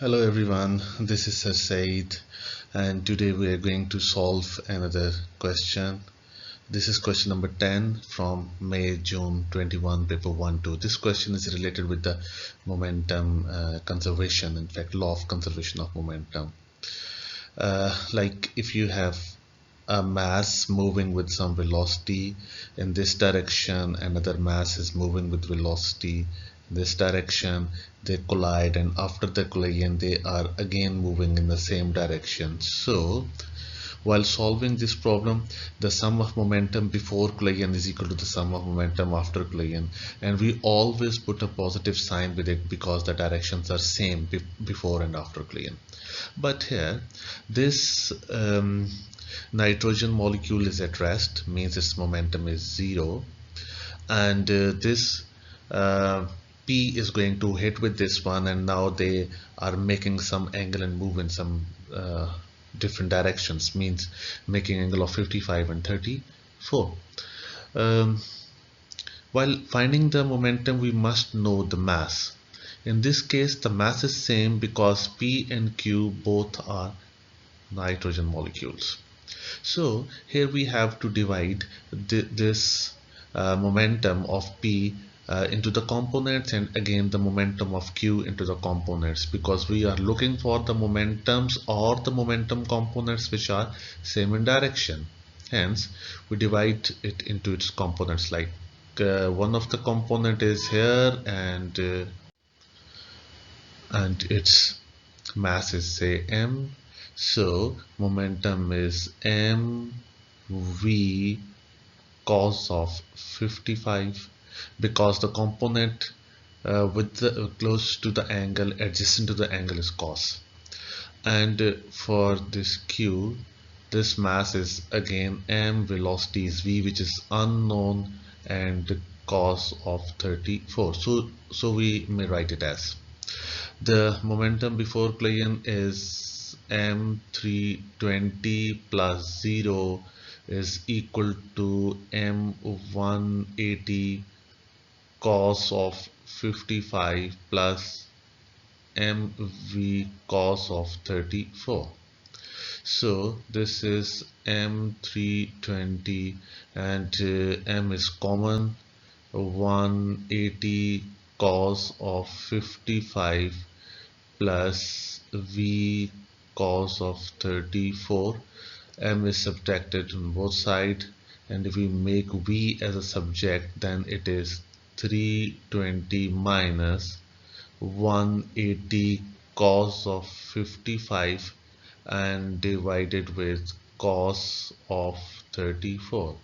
Hello everyone, this is Sir Said and today we are going to solve another question. This is question number 10 from May-June 21 paper 1-2. This question is related with the momentum conservation, in fact law of conservation of momentum. Like if you have a mass moving with some velocity in this direction, another mass is moving with velocity in this direction, they collide, and after the collision they are again moving in the same direction. So while solving this problem, the sum of momentum before collision is equal to the sum of momentum after collision, and we always put a positive sign with it because the directions are same before and after collision. But here this nitrogen molecule is at rest, means its momentum is 0, and this P is going to hit with this one, and now they are making some angle and move in some different directions, means making angle of 55 and 34. While finding the momentum we must know the mass. In this case the mass is same because P and Q both are nitrogen molecules. So here we have to divide this momentum of P into the components, and again the momentum of Q into the components, because we are looking for the momentums or the momentum components which are same in direction. Hence we divide it into its components, like one of the component is here, and its mass is say m. So momentum is mv cos of 55, because the component with the close to the angle, adjacent to the angle, is cos. And for this q, this mass is again m, velocity is v, which is unknown, and cos of 34. So we may write it as the momentum before collision is m320 plus 0 is equal to m180 cos of 55 plus mv cos of 34. So this is m320, and m is common, 180 cos of 55 plus v cos of 34. M is subtracted on both sides, and if we make v as a subject, then it is 320 minus 180 cos of 55 and divided with cos of 34.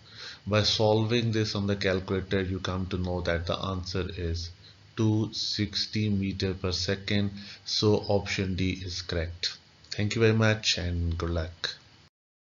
By solving this on the calculator, you come to know that the answer is 260 meter per second. So option D is correct. Thank you very much and good luck.